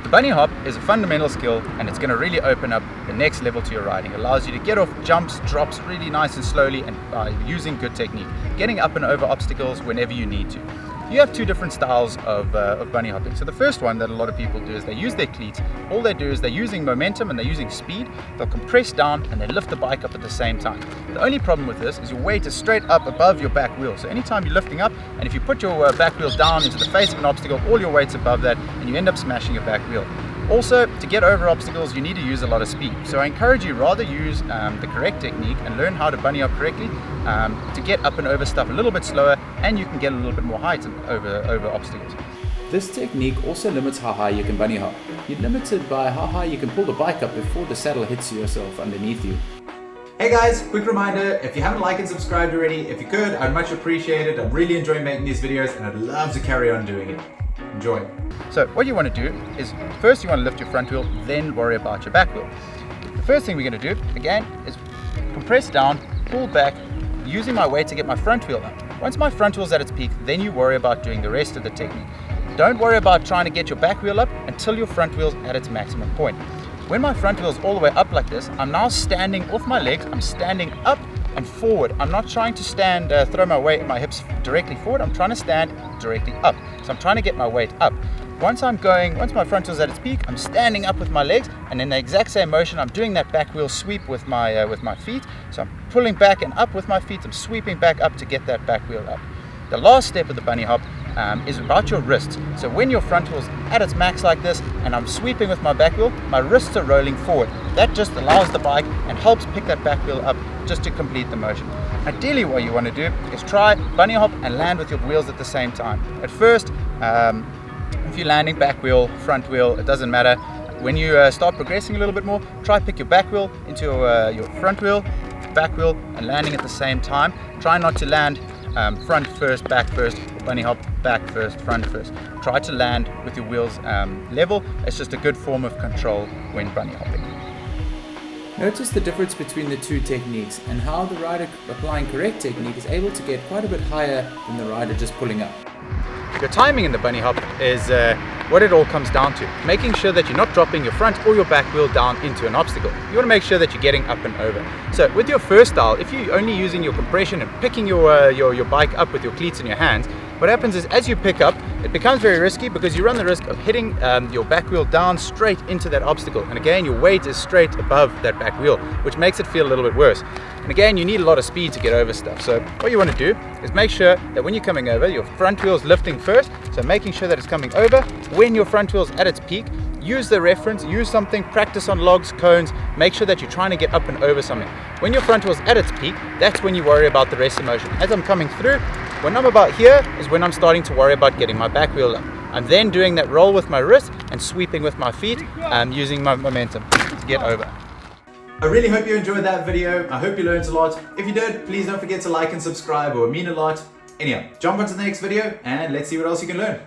The bunny hop is a fundamental skill, and it's going to really open up the next level to your riding. It allows you to get off jumps, drops really nice and slowly, and by using good technique, getting up and over obstacles whenever you need to. You have two different styles of bunny hopping. So the first one that a lot of people do is they use their cleats. All they do is they're using momentum and they're using speed. They'll compress down and they lift the bike up at the same time. The only problem with this is your weight is straight up above your back wheel. So anytime you're lifting up, and if you put your back wheel down into the face of an obstacle, all your weight's above that and you end up smashing your back wheel. Also, to get over obstacles, you need to use a lot of speed. So I encourage you rather use the correct technique and learn how to bunny hop correctly to get up and over stuff a little bit slower, and you can get a little bit more height over obstacles. This technique also limits how high you can bunny hop. You're limited by how high you can pull the bike up before the saddle hits yourself underneath you. Hey guys, quick reminder, if you haven't liked and subscribed already, if you could, I'd much appreciate it. I'm really enjoying making these videos and I'd love to carry on doing it. Enjoy. So what you want to do is first you want to lift your front wheel, then worry about your back wheel. The first thing we're going to do, again, is compress down, pull back, using my weight to get my front wheel up. Once my front wheel's at its peak, then you worry about doing the rest of the technique. Don't worry about trying to get your back wheel up until your front wheel's at its maximum point. When my front wheel's all the way up like this, I'm now standing off my legs, I'm standing up and forward. I'm not trying to stand, throw my weight, my hips directly forward, I'm trying to stand directly up. So I'm trying to get my weight up. Once my front wheel's at its peak, I'm standing up with my legs, and in the exact same motion, I'm doing that back wheel sweep with my feet. So I'm pulling back and up with my feet, I'm sweeping back up to get that back wheel up. The last step of the bunny hop is about your wrists. So when your front wheel's at its max like this, and I'm sweeping with my back wheel, my wrists are rolling forward. That just allows the bike and helps pick that back wheel up just to complete the motion. Ideally, what you want to do is try bunny hop and land with your wheels at the same time. At first, if you're landing back wheel, front wheel, it doesn't matter. When you start progressing a little bit more, try pick your back wheel into your front wheel, back wheel, and landing at the same time. Try not to land front first, back first, or bunny hop, back first, front first. Try to land with your wheels level. It's just a good form of control when bunny hopping. Notice the difference between the two techniques and how the rider applying correct technique is able to get quite a bit higher than the rider just pulling up. Your timing in the bunny hop is what it all comes down to. Making sure that you're not dropping your front or your back wheel down into an obstacle. You want to make sure that you're getting up and over. So with your first style, if you're only using your compression and picking your bike up with your cleats in your hands, what happens is as you pick up, it becomes very risky because you run the risk of hitting your back wheel down straight into that obstacle. And again, your weight is straight above that back wheel, which makes it feel a little bit worse. And again, you need a lot of speed to get over stuff. So what you want to do is make sure that when you're coming over, your front wheel's lifting first. So making sure that it's coming over. When your front wheel's at its peak, use the reference, use something, practice on logs, cones, make sure that you're trying to get up and over something. When your front wheel's at its peak, that's when you worry about the rest of the motion. As I'm coming through, when I'm about here is when I'm starting to worry about getting my back wheel up. I'm then doing that roll with my wrist and sweeping with my feet, using my momentum to get over. I really hope you enjoyed that video. I hope you learned a lot. If you did, please don't forget to like and subscribe, or it would mean a lot. Anyhow, jump on to the next video and let's see what else you can learn.